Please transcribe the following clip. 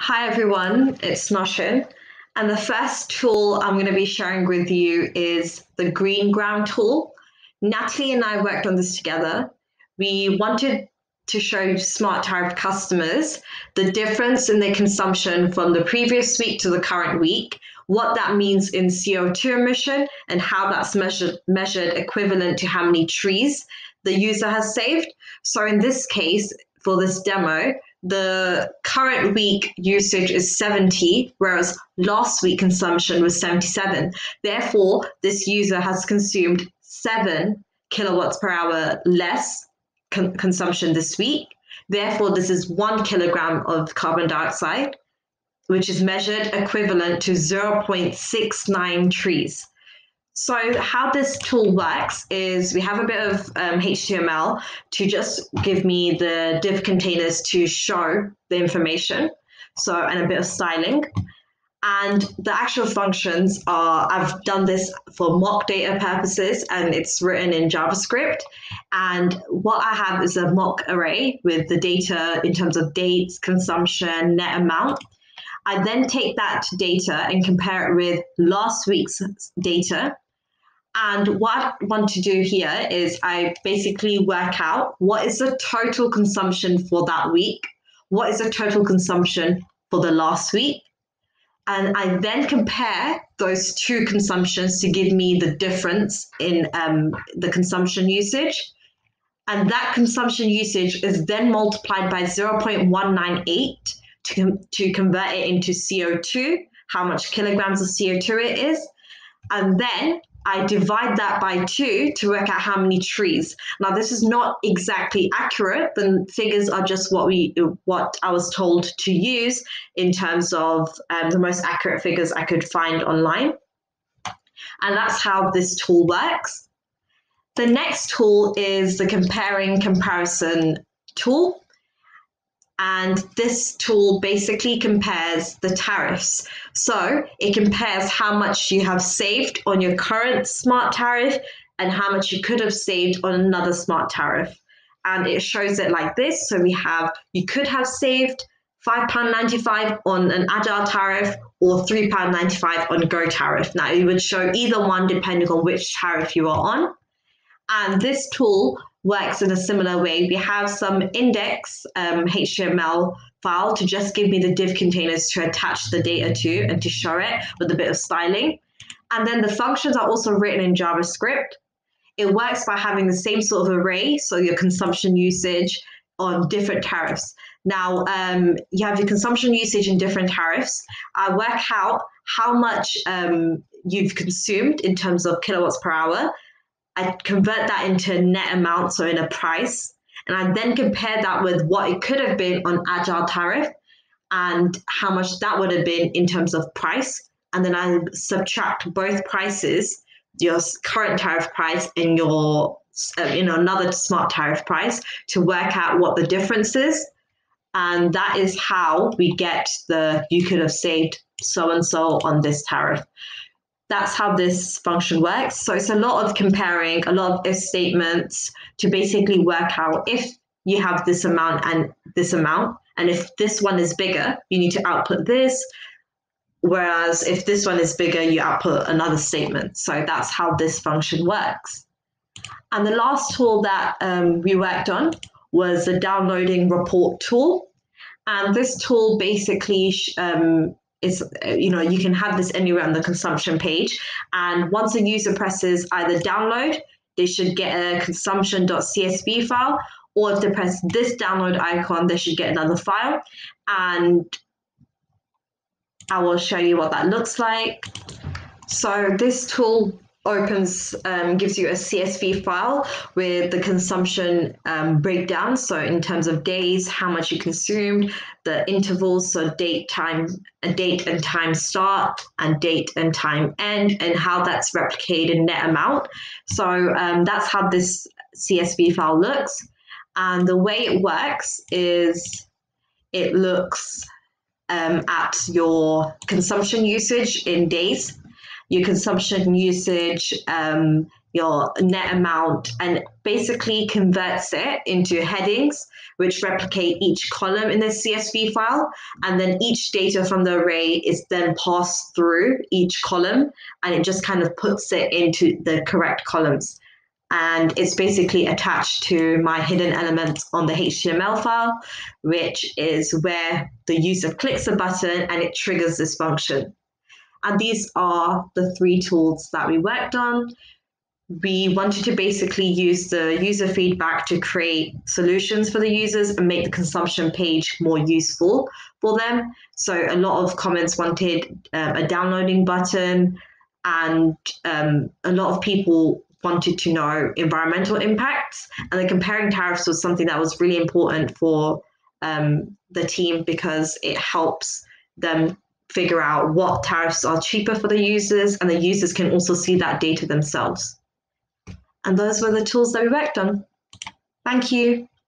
Hi everyone, it's Noshin, and the first tool I'm going to be sharing with you is the Greenground tool. Natalie and I worked on this together. We wanted to show smart tariff customers the difference in their consumption from the previous week to the current week, what that means in CO2 emission, and how that's measured equivalent to how many trees the user has saved. So in this case, for this demo, the current week usage is 70, whereas last week consumption was 77. Therefore, this user has consumed 7 kilowatts per hour less consumption this week. Therefore, this is 1 kilogram of carbon dioxide, which is measured equivalent to 0.69 trees. So how this tool works is we have a bit of HTML to just give me the div containers to show the information, and a bit of styling. And the actual functions are, I've done this for mock data purposes, and it's written in JavaScript. And what I have is a mock array with the data in terms of dates, consumption, net amount. I then take that data and compare it with last week's data. And what I want to do here is I basically work out what is the total consumption for that week, what is the total consumption for the last week, and I then compare those two consumptions to give me the difference in the consumption usage. And that consumption usage is then multiplied by 0.198 to convert it into CO2, how much kilograms of CO2 it is. And then I divide that by 2 to work out how many trees. Now, this is not exactly accurate. The figures are just what I was told to use in terms of the most accurate figures I could find online. And that's how this tool works. The next tool is the comparison tool. And this tool basically compares the tariffs. So it compares how much you have saved on your current smart tariff and how much you could have saved on another smart tariff. And it shows it like this. So you could have saved £5.95 on an Agile tariff or £3.95 on Go tariff. Now it would show either one depending on which tariff you are on. And this tool works in a similar way. We have some index HTML file to just give me the div containers to attach the data to and to show it with a bit of styling. And then the functions are also written in JavaScript. It works by having the same sort of array, so your consumption usage on different tariffs. Now, you have your consumption usage in different tariffs. I work out how much you've consumed in terms of kilowatts per hour. I convert that into net amount, so in a price, and I then compare that with what it could have been on Agile tariff and how much that would have been in terms of price. And then I subtract both prices, your current tariff price and your another smart tariff price, to work out what the difference is. And that is how we get you could have saved so and so on this tariff. That's how this function works. So it's a lot of comparing, a lot of if statements to basically work out if you have this amount and this amount, and if this one is bigger, you need to output this. Whereas if this one is bigger, you output another statement. So that's how this function works. And the last tool that we worked on was the downloading report tool. And this tool basically you can have this anywhere on the consumption page. And once a user presses either download, they should get a consumption.csv file, or if they press this download icon, they should get another file. And I will show you what that looks like. So this tool gives you a CSV file with the consumption breakdown. So in terms of days, how much you consumed, the intervals, so date and time start and date and time end, and how that's replicated net amount. So that's how this CSV file looks. And the way it works is it looks at your consumption usage in days, your consumption usage your net amount, and basically converts it into headings, which replicate each column in the CSV file. And then each data from the array is then passed through each column, and it just kind of puts it into the correct columns. And it's basically attached to my hidden elements on the HTML file, which is where the user clicks a button and it triggers this function. And these are the 3 tools that we worked on. We wanted to basically use the user feedback to create solutions for the users and make the consumption page more useful for them. So a lot of comments wanted a downloading button, and a lot of people wanted to know environmental impacts. And the comparing tariffs was something that was really important for the team, because it helps them figure out what tariffs are cheaper for the users, and the users can also see that data themselves. And those were the tools that we worked on. Thank you.